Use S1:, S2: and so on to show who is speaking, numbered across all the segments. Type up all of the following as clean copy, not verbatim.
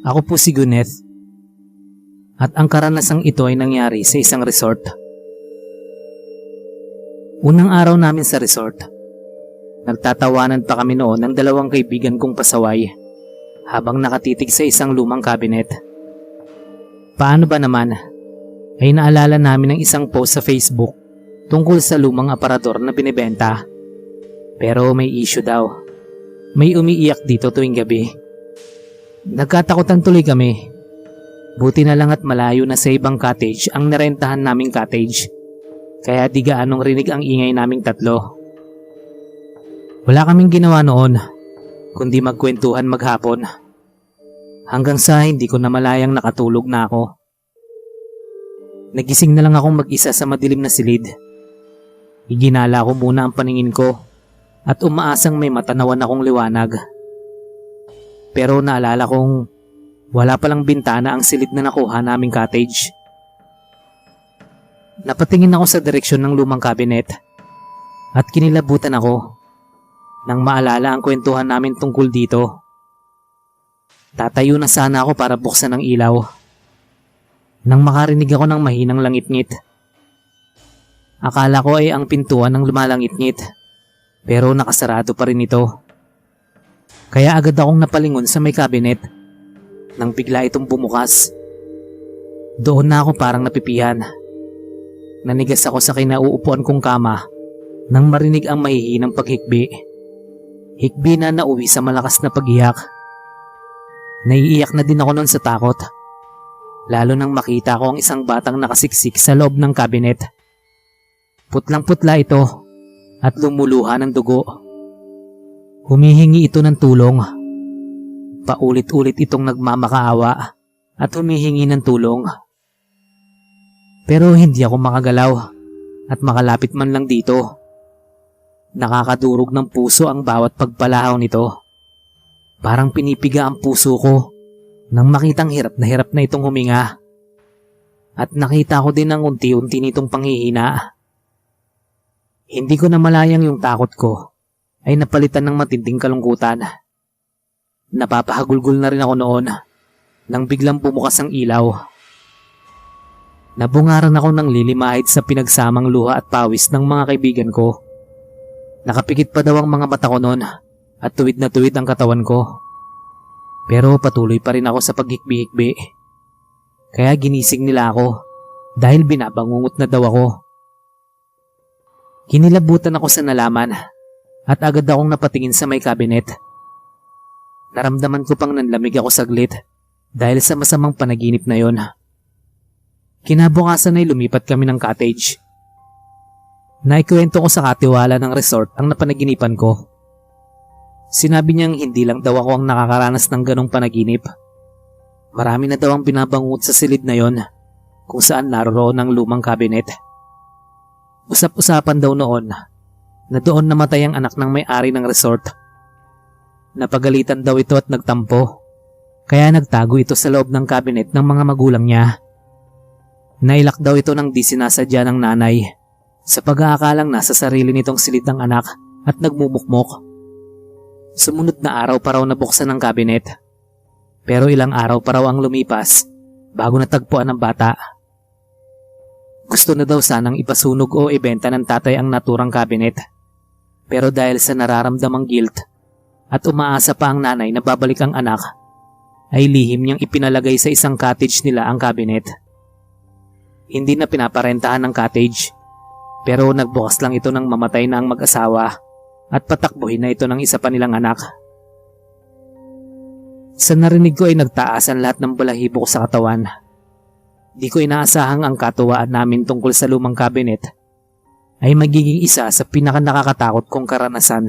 S1: Ako po si Gwyneth at ang karanasang ito ay nangyari sa isang resort. Unang araw namin sa resort, nagtatawanan pa kami noon ng dalawang kaibigan kong pasaway habang nakatitig sa isang lumang cabinet. Paano ba naman ay naalala namin ng isang post sa Facebook tungkol sa lumang aparador na binibenta. Pero may issue daw. May umiiyak dito tuwing gabi. Nagkatakutan tuloy kami. Buti na lang at malayo na sa ibang cottage ang narentahan naming cottage. Kaya di gaanong rinig ang ingay naming tatlo. Wala kaming ginawa noon, kundi magkwentuhan maghapon. Hanggang sa hindi ko namalayang nakatulog na ako. Nagising na lang akong mag-isa sa madilim na silid. Iginala ko muna ang paningin ko at umaasang may matanawan akong liwanag. Pero naalala kong wala palang bintana ang silid na nakuha naming cottage. Napatingin ako sa direksyon ng lumang cabinet at kinilabutan ako nang maalala ang kwentuhan namin tungkol dito. Tatayo na sana ako para buksan ang ilaw nang makarinig ako ng mahinang langit-ngit. Akala ko ay ang pintuan ng lumalangit-ngit pero nakasarado pa rin ito. Kaya agad akong napalingon sa may cabinet nang bigla itong bumukas. Doon na ako parang napipihan. Nanigas ako sa kinauupuan kong kama nang marinig ang mahihinang paghikbi. Hikbi na nauwi sa malakas na pag-iyak. Naiiyak na din ako noon sa takot. Lalo nang makita ko ang isang batang nakasiksik sa loob ng cabinet. Putlang-putla ito at lumuluha ng dugo. Humihingi ito ng tulong. Paulit-ulit itong nagmamakaawa at humihingi ng tulong. Pero hindi ako makagalaw at makalapit man lang dito. Nakakadurog ng puso ang bawat pagpalahaw nito. Parang pinipiga ang puso ko nang makitang hirap na itong huminga. At nakita ko din ang unti-unti nitong panghihina. Hindi ko na malayang yung takot ko ay napalitan ng matinding kalungkutan. Napapahagulgol na rin ako noon nang biglang bumukas ang ilaw. Nabungaran ako ng lilimahid sa pinagsamang luha at pawis ng mga kaibigan ko. Nakapikit pa daw ang mga mata ko noon at tuwid na tuwid ang katawan ko. Pero patuloy pa rin ako sa paghikbi-hikbi. Kaya ginising nila ako dahil binabangungot na daw ako. Kinilabutan ako sa nalaman at agad akong napatingin sa may cabinet. Naramdaman ko pang nanlamig ako saglit dahil sa masamang panaginip na yon. Kinabukasan ay lumipat kami ng cottage. Naikwento ko sa katiwala ng resort ang napanaginipan ko. Sinabi niyang hindi lang daw ako ang nakakaranas ng ganong panaginip. Marami na daw ang binabangungot sa silid na yon kung saan naroroon ang lumang cabinet. Usap-usapan daw noon na doon namatay ang anak ng may-ari ng resort. Napagalitan daw ito at nagtampo, kaya nagtago ito sa loob ng cabinet ng mga magulang niya. Nailak daw ito ng di sinasadya ng nanay sa pag-aakalang nasa sarili nitong silid ng anak at nagmumukmok. Sumunod na araw pa raw nabuksan ang cabinet, pero ilang araw pa raw ang lumipas bago natagpuan ng bata. Gusto na daw sanang ipasunog o ibenta ng tatay ang naturang cabinet. Pero dahil sa nararamdamang guilt at umaasa pa ang nanay na babalik ang anak, ay lihim niyang ipinalagay sa isang cottage nila ang cabinet. Hindi na pinaparentahan ng cottage, pero nagbukas lang ito nang mamatay na ang mag-asawa at patakbuhin na ito ng isa pa nilang anak. Sa narinig ko ay nagtaasan lahat ng balahibo ko sa katawan. Di ko inaasahang ang katuwaan namin tungkol sa lumang cabinet ay magiging isa sa pinakanakakatakot kong karanasan.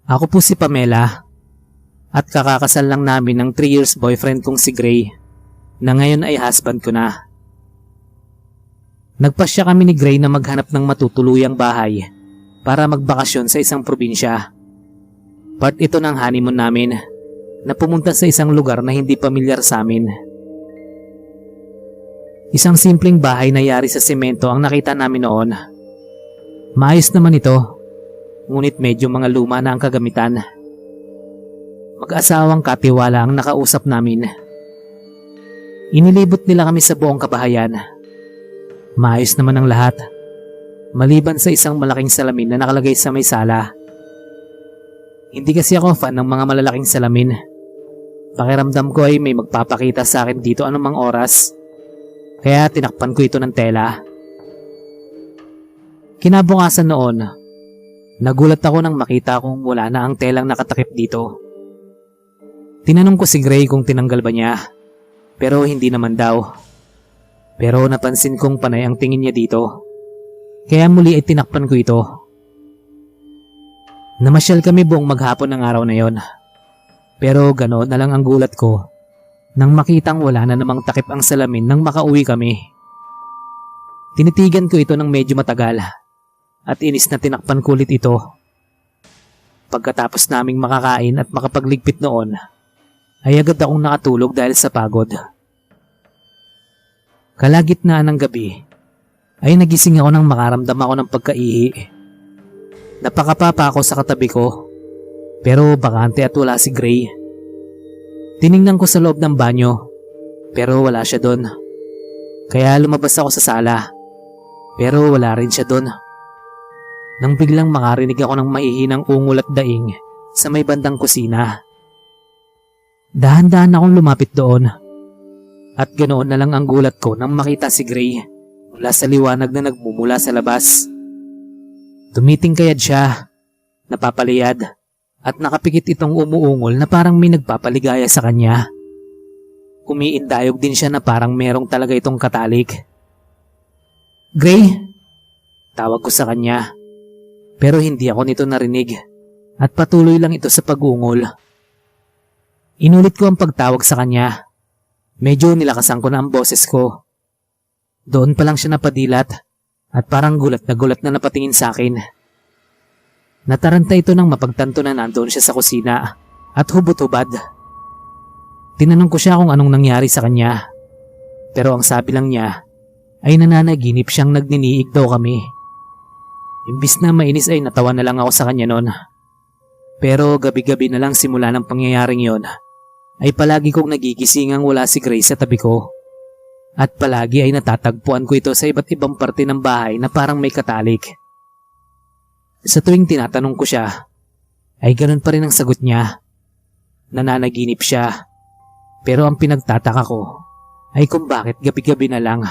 S1: Ako po si Pamela at kakakasal lang namin ng 3 years boyfriend kong si Gray na ngayon ay husband ko na. Nagpasya kami ni Gray na maghanap ng matutuluyang bahay para magbakasyon sa isang probinsya. Part ito ng honeymoon namin na pumunta sa isang lugar na hindi pamilyar sa amin. Isang simpleng bahay na yari sa semento ang nakita namin noon. Maayos naman ito, ngunit medyo mga luma na ang kagamitan. Mag-asawang katiwala ang nakausap namin. Inilibot nila kami sa buong kabahayan. Maayos naman ang lahat, maliban sa isang malaking salamin na nakalagay sa may sala. Hindi kasi ako fan ng mga malalaking salamin. Pakiramdam ko ay may magpapakita sa akin dito anumang oras. Kaya tinakpan ko ito ng tela. Kinabukasan noon, nagulat ako nang makita kong wala na ang telang nakatakip dito. Tinanong ko si Gray kung tinanggal ba niya, pero hindi naman daw. Pero napansin kong panay ang tingin niya dito, kaya muli ay tinakpan ko ito. Namasyal kami buong maghapon ng araw na yon, pero ganoon na lang ang gulat ko nang makitang wala na namang takip ang salamin nang makauwi kami. Tinitigan ko ito ng medyo matagal at inis na tinakpan ko ulit ito. Pagkatapos naming makakain at makapagligpit noon, ay agad akong nakatulog dahil sa pagod. Kalagitnaan ng gabi, ay nagising ako nang makaramdam ako ng pagkaihi. Napakapapa ako sa katabi ko, pero bakante at wala si Gray. Tiningnan ko sa loob ng banyo, pero wala siya doon. Kaya lumabas ako sa sala, pero wala rin siya doon. Nang biglang makarinig ako ng mahihinang ungol at daing sa may bandang kusina. Dahan-dahan akong lumapit doon, at ganoon na lang ang gulat ko nang makita si Gray mula sa liwanag na nagmumula sa labas. Tumitingkayad siya, napapaliyad, at nakapikit itong umuungol na parang may nagpapaligaya sa kanya. Umiindayog din siya na parang merong talaga itong katalik. Gray? Tawag ko sa kanya, pero hindi ako nito narinig at patuloy lang ito sa pag-ungol. Inulit ko ang pagtawag sa kanya. Medyo nilakasan ko na ang boses ko. Doon pa lang siya napadilat at parang gulat na napatingin sa akin. Nataranta ito nang mapagtanto na nandoon siya sa kusina at hubot-hubad. Tinanong ko siya kung anong nangyari sa kanya, pero ang sabi lang niya ay nananaginip siyang nagniniig daw kami. Imbis na mainis ay natawa na lang ako sa kanya noon. Pero gabi-gabi na lang simula ng pangyayaring yon, ay palagi kong nagigisingang wala si Grace sa tabi ko. At palagi ay natatagpuan ko ito sa iba't ibang parte ng bahay na parang may katalik. Sa tuwing tinatanong ko siya, ay ganun pa rin ang sagot niya. Nananaginip siya, pero ang pinagtataka ko ay kung bakit gabi-gabi na lang.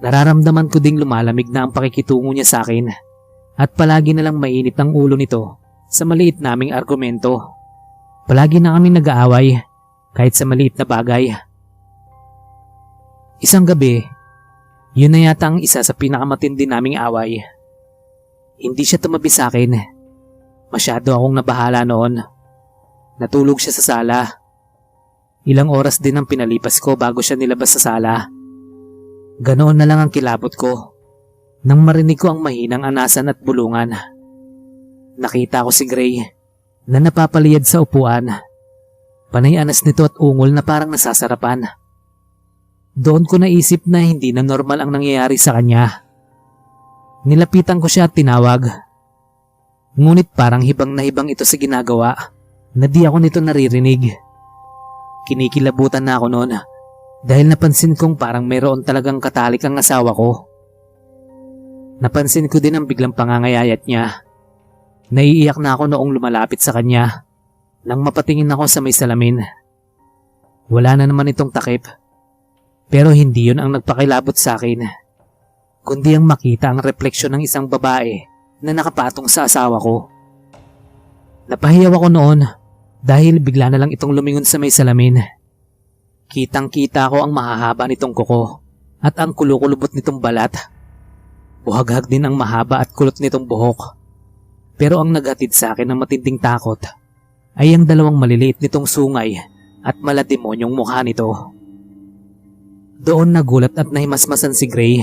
S1: Nararamdaman ko ding lumalamig na ang pakikitungo niya sa akin at palagi na lang mainit ang ulo nito sa maliit naming argumento. Palagi na kami nag-aaway kahit sa maliit na bagay. Isang gabi, yun na yata ang isa sa pinakamatindi naming away. Hindi siya tumabi sa akin. Masyado akong nabahala noon. Natulog siya sa sala. Ilang oras din ang pinalipas ko bago siya nilabas sa sala. Ganoon na lang ang kilabot ko nang marinig ko ang mahinang anasan at bulungan. Nakita ko si Gray na napapaliyad sa upuan. Panay anas nito at ungol na parang nasasarapan. Doon ko naisip na hindi na normal ang nangyayari sa kanya. Nilapitan ko siya at tinawag. Ngunit parang hibang na hibang ito sa ginagawa na di ako nito naririnig. Kinikilabutan na ako noon dahil napansin kong parang mayroon talagang katalik ang asawa ko. Napansin ko din ang biglang pangangayayat niya. Naiiyak na ako noong lumalapit sa kanya nang mapatingin ako sa may salamin. Wala na naman itong takip, pero hindi yun ang nagpakilabot sa akin, kundi ang makita ang refleksyon ng isang babae na nakapatong sa asawa ko. Napahiyaw ako noon dahil bigla na lang itong lumingon sa may salamin. Kitang-kita ko ang mahahaba nitong kuko at ang kulukulubot nitong balat. Buhaghag din ang mahaba at kulot nitong buhok. Pero ang naghatid sa akin ng matinding takot ay ang dalawang maliliit nitong sungay at malademonyong mukha nito. Doon nagulat at nahimasmasan si Gray.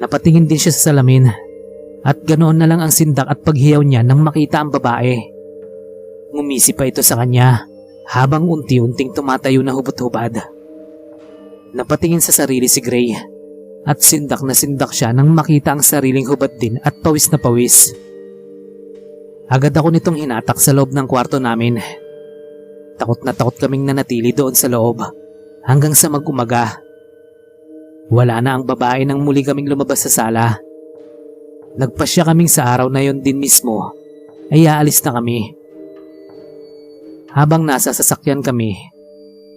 S1: Napatingin din siya sa salamin at ganoon na lang ang sindak at paghiyaw niya nang makita ang babae. Ngumisi pa ito sa kanya habang unti-unting tumatayo na hubot-hubad. Napatingin sa sarili si Gray at sindak na sindak siya nang makita ang sariling hubad din at pawis na pawis. Agad ako nitong hinatak sa loob ng kwarto namin. Takot na takot kaming nanatili doon sa loob hanggang sa mag-umaga. Wala na ang babae nang muli kaming lumabas sa sala. Nagpasya kaming sa araw na yon din mismo ay aalis na kami. Habang nasa sasakyan kami,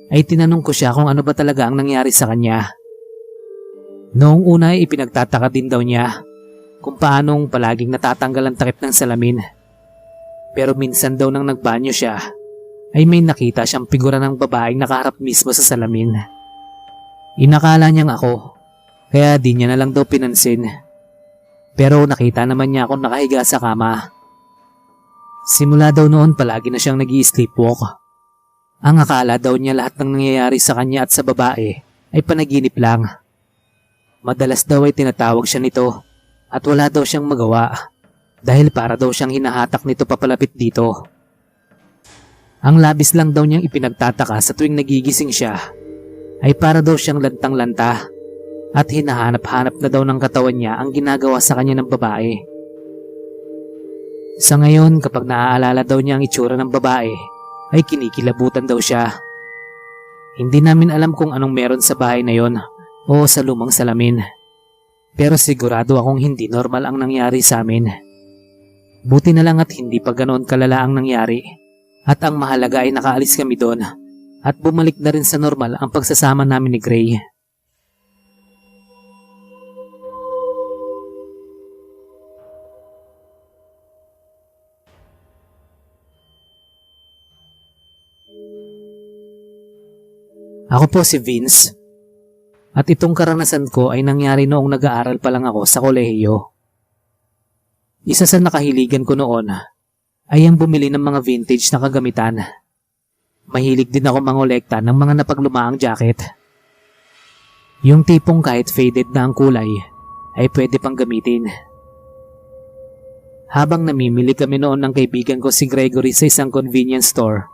S1: ay tinanong ko siya kung ano ba talaga ang nangyari sa kanya. Noong una ay ipinagtataka din daw niya kung paanong palaging natatanggal ang takip ng salamin. Pero minsan daw nang nagbanyo siya, ay may nakita siyang figura ng babaeng nakaharap mismo sa salamin. Inakala niyang ako, kaya di niya na lang daw pinansin. Pero nakita naman niya akong nakahiga sa kama. Simula daw noon palagi na siyang nag-i-sleepwalk. Ang akala daw niya lahat ng nangyayari sa kanya at sa babae ay panaginip lang. Madalas daw ay tinatawag siya nito at wala daw siyang magawa dahil para daw siyang hinahatak nito papalapit dito. Ang labis lang daw niyang ipinagtataka sa tuwing nagigising siya ay para daw siyang lantang-lanta at hinahanap-hanap na daw ng katawan niya ang ginagawa sa kanya ng babae. Sa ngayon, kapag naaalala daw niya ang itsura ng babae, ay kinikilabutan daw siya. Hindi namin alam kung anong meron sa bahay na yon o sa lumang salamin. Pero sigurado akong hindi normal ang nangyari sa amin. Buti na lang at hindi pa ganoon kalala ang nangyari. At ang mahalaga ay nakaalis kami doon at bumalik na rin sa normal ang pagsasama namin ni Gray. Ako po si Vince. At itong karanasan ko ay nangyari noong nag-aaral pa lang ako sa kolehiyo. Isa sa nakahiligan ko noon ay ang bumili ng mga vintage na kagamitan. Mahilig din ako mangolekta ng mga napaglumaang jacket. Yung tipong kahit faded na ang kulay ay pwede pang gamitin. Habang namimili kami noon ng kaibigan ko si Gregory sa isang convenience store,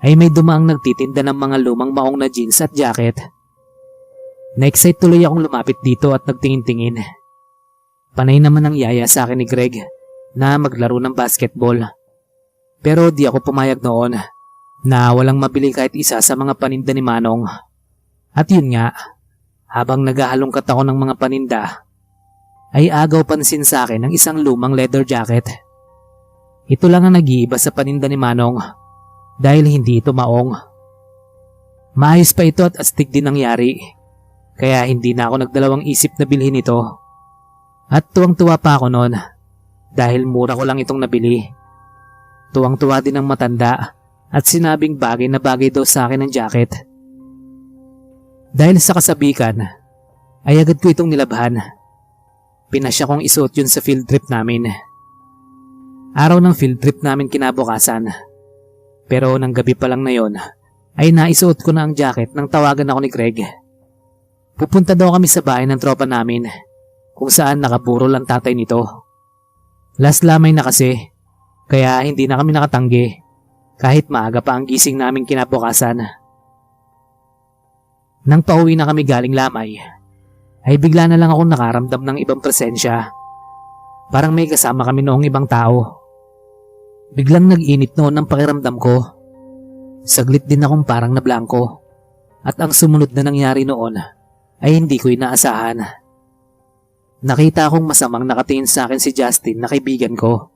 S1: ay may dumaang nagtitinda ng mga lumang maong na jeans at jacket. Na-excite tuloy akong lumapit dito at nagtingin-tingin. Panay naman ang yaya sa akin ni Greg na maglaro ng basketball. Pero di ako pumayag noon na walang mabili kahit isa sa mga paninda ni Manong. At yun nga, habang naghahalongkat ako ng mga paninda, ay agaw pansin sa akin ng isang lumang leather jacket. Ito lang ang nag-iiba sa paninda ni Manong dahil hindi ito maong. Maayos pa ito at astig din nangyari, kaya hindi na ako nagdalawang isip na bilhin ito. At tuwang-tuwa pa ako noon dahil mura ko lang itong nabili. Tuwang-tuwa din ang matanda at sinabing bagay na bagay daw sa akin ang jacket. Dahil sa kasabikan, ay agad ko itong nilabhan. Pinasya kong isuot yun sa field trip namin. Araw ng field trip namin kinabukasan. Pero nang gabi pa lang na yon, ay naisuot ko na ang jacket nang tawagan ako ni Greg. Pupunta daw kami sa bahay ng tropa namin kung saan nakaburol ang tatay nito. Last lamay na kasi, kaya hindi na kami nakatanggi kahit maaga pa ang gising namin kinabukasan. Nang pauwi na kami galing lamay, ay bigla na lang akong nakaramdam ng ibang presensya. Parang may kasama kami noong ibang tao. Biglang nag-init noon ang pakiramdam ko. Saglit din akong parang nablangko. At ang sumunod na nangyari noon ay hindi ko inaasahan. Nakita akong masamang nakatingin sa akin si Justin na kaibigan ko.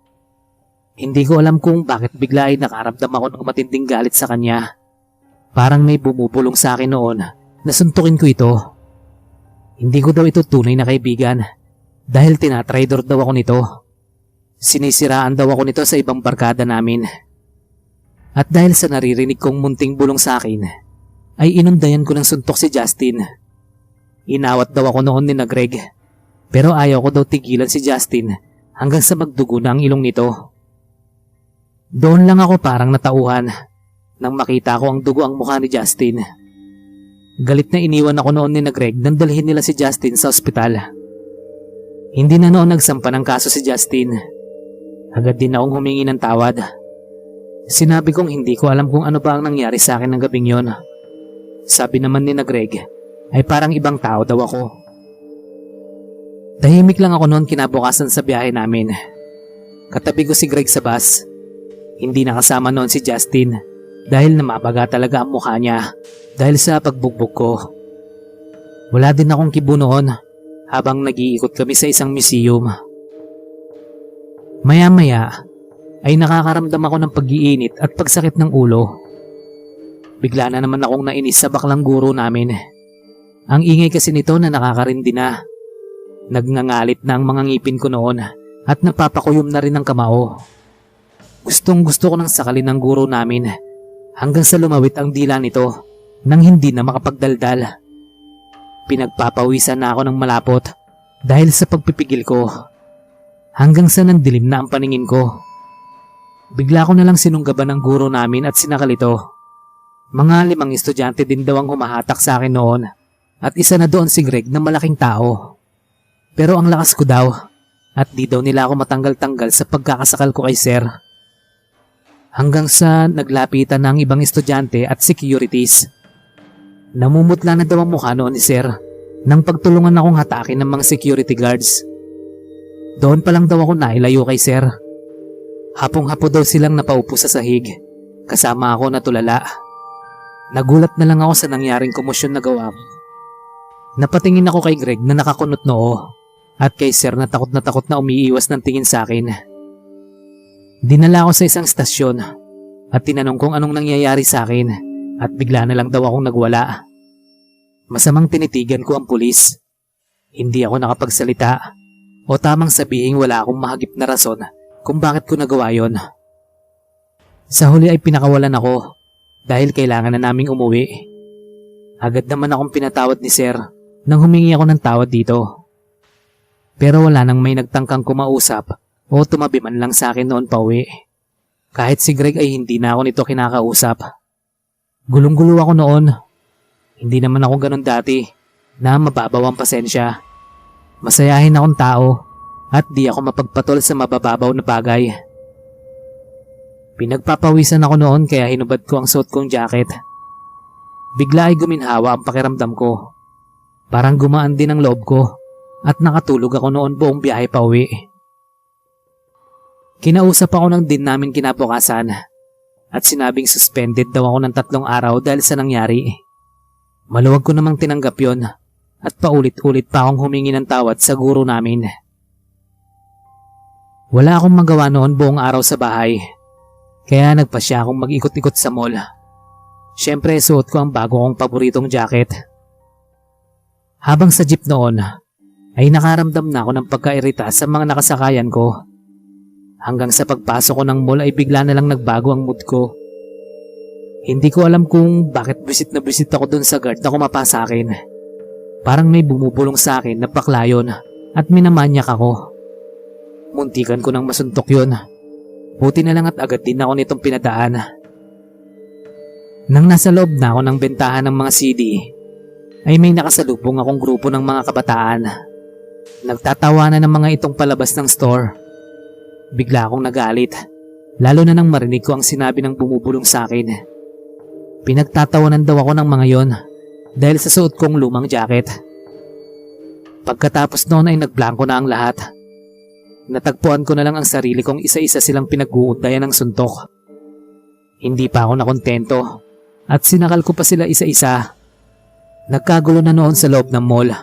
S1: Hindi ko alam kung bakit bigla ay nakaramdam ako ng matinding galit sa kanya. Parang may bumubulong sa akin noon na suntukin ko ito. Hindi ko daw ito tunay na kaibigan dahil tinatraidor daw ako nito. Sinisiraan daw ako nito sa ibang barkada namin. At dahil sa naririnig kong munting bulong sa akin, ay inundayan ko ng suntok si Justin. Inawat daw ako noon ni na Greg, pero ayaw ko daw tigilan si Justin hanggang sa magdugo na ang ilong nito. Doon lang ako parang natauhan nang makita ko ang dugo ang mukha ni Justin. Galit na iniwan ako noon ni na Greg nang dalhin nila si Justin sa ospital. Hindi na noon nagsampa ng kaso si Justin. Agad din akong humingi ng tawad. Sinabi kong hindi ko alam kung ano ba ang nangyari sa akin ng gabing yon. Sabi naman ni na Greg ay parang ibang tao daw ako. Tahimik lang ako noon kinabukasan sa biyahe namin. Katabi ko si Greg sa bus. Hindi nakasama noon si Justin dahil namabaga talaga ang mukha niya dahil sa pagbugbog ko. Wala din akong kibo noon habang nag-iikot kami sa isang museum. Maya-maya ay nakakaramdam ako ng pag-iinit at pagsakit ng ulo. Bigla na naman akong nainis sa baklang guro namin. Ang ingay kasi nito na nakakarindi na. Nagngangalit na ang mga ngipin ko noon at napapakuyom na rin ang kamao. Gustong gusto ko nang sakalin ng guro namin hanggang sa lumawit ang dila nito nang hindi na makapagdaldal. Pinagpapawisan na ako ng malapot dahil sa pagpipigil ko hanggang sa nandilim na ang paningin ko. Bigla ko na lang sinunggaban ng guro namin at sinakal ito. Mga 5 estudyante din daw ang humahatak sa akin noon at isa na doon si Greg na malaking tao. Pero ang lakas ko daw at di daw nila ako matanggal-tanggal sa pagkakasakal ko kay sir. Hanggang sa naglapitan na ang ibang estudyante at securities. Namumutla na daw ang mukha noon ni sir nang pagtulungan akong hatakin ng mga security guards. Doon pa lang daw ako nailayo kay sir. Hapong-hapo daw silang napaupo sa sahig kasama ako na tulala. Nagulat na lang ako sa nangyaring komosyon na gawa ko. Napatingin ako kay Greg na nakakunot noo at kay sir na takot na umiiwas ng tingin sa akin. Dinala ako sa isang stasyon at tinanong kung anong nangyayari sa akin at bigla na lang daw akong nagwala. Masamang tinitigan ko ang pulis. Hindi ako nakapagsalita o tamang sabihing wala akong mahagip na rason kung bakit ko nagawa yon. Sa huli ay pinakawalan ako dahil kailangan na naming umuwi. Agad naman akong pinatawad ni sir nang humingi ako ng tawad dito. Pero wala nang may nagtangkang kumausap o tumabi man lang sa akin noon pauwi. Kahit si Greg ay hindi na ako nito kinakausap. Gulong-gulo ako noon. Hindi naman ako ganun dati na mababaw ang pasensya. Masayahin akong tao at di ako mapagpatol sa mabababaw na bagay. Pinagpapawisan ako noon kaya hinubad ko ang suot kong jacket. Bigla ay guminhawa ang pakiramdam ko. Parang gumaan din ang loob ko at nakatulog ako noon buong biyahe pa uwi. Kinausap ako ng dean namin kinabukasan at sinabing suspended daw ako ng 3 araw dahil sa nangyari. Maluwag ko namang tinanggap yon at paulit-ulit pa akong humingi ng tawad sa guro namin. Wala akong magawa noon buong araw sa bahay kaya nagpasya akong mag-ikot-ikot sa mall. Siyempre suot ko ang bago kong paboritong jacket. Habang sa jeep noon ay nakaramdam na ako ng pagkairita sa mga nakasakayan ko. Hanggang sa pagpasok ko ng mall ay bigla na lang nagbago ang mood ko. Hindi ko alam kung bakit bisit na bisit ako dun sa guard na kumapa sa akin. Parang may bumubulong sa akin na paklayon at minamanyak ako. Muntikan ko nang masuntok yun. Buti na lang at agad din ako nitong pinadaan. Nang nasa loob na ako ng bentahan ng mga CD, ay may nakasalubong akong grupo ng mga kabataan. Nagtatawanan ng mga itong palabas ng store. Bigla akong nagalit, lalo na nang marinig ko ang sinabi ng bumubulong sa akin. Pinagtatawanan daw ako ng mga yon dahil sa suot kong lumang jacket. Pagkatapos noon ay nagblanko na ang lahat. Natagpuan ko na lang ang sarili kong isa-isa silang pinag-uundayan ng suntok. Hindi pa ako nakontento at sinakal ko pa sila isa-isa. Nagkagulo na noon sa loob ng mall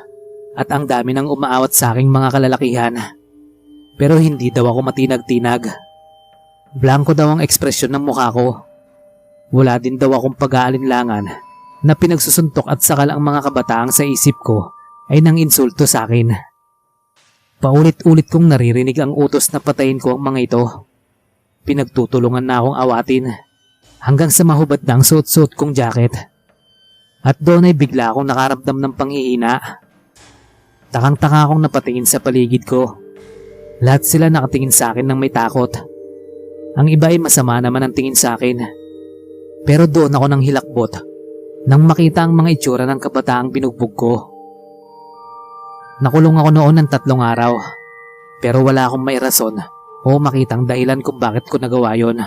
S1: at ang dami nang umaawat sa aking mga kalalakihan. Pero hindi daw ako matinag-tinag. Blanko daw ang ekspresyon ng mukha ko. Wala din daw akong pag-aalinlangan na pinagsusuntok at sakal ang mga kabataang sa isip ko ay nang insulto sa akin. Paulit-ulit kong naririnig ang utos na patayin ko ang mga ito. Pinagtutulungan na akong awatin hanggang sa mahubad na ang suot-suot kong jacket. At doon ay bigla akong nakaramdam ng panghihina. Takang-taka akong napatingin sa paligid ko. Lahat sila nakatingin sa akin ng may takot. Ang iba ay masama naman ang tingin sa akin. Pero doon ako nang hilakbot nang makita ang mga itsura ng kabataang binugbog ko. Nakulong ako noon ng 3 araw pero wala akong may rason o makitang dahilan kung bakit ko nagawa yon.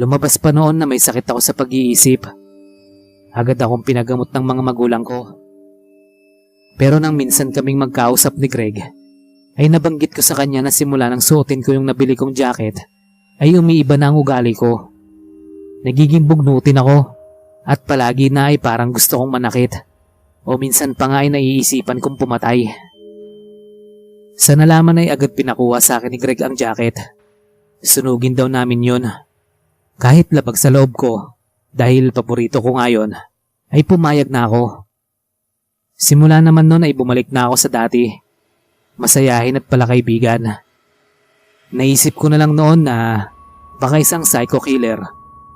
S1: Lumabas pa noon na may sakit ako sa pag-iisip. Agad akong pinagamot ng mga magulang ko Pero nang minsan kaming magkausap ni Greg, ay nabanggit ko sa kanya na simula nang suotin ko yung nabili kong jacket, ay umiiba na ang ugali ko. Nagiging bugnutin ako at palagi na ay parang gusto kong manakit o minsan pa nga ay naiisipan kong pumatay. Sa nalaman ay agad pinakuha sa akin ni Greg ang jacket. Sunugin daw namin yun. Kahit labag sa loob ko, dahil paborito ko ngayon, ay pumayag na ako. Simula naman nun ay bumalik na ako sa dati. Masayahin at palakaibigan. Naisip ko na lang noon na baka isang psycho killer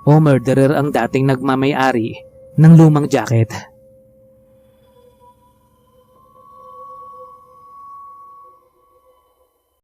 S1: o murderer ang dating nagmamay-ari ng lumang jacket.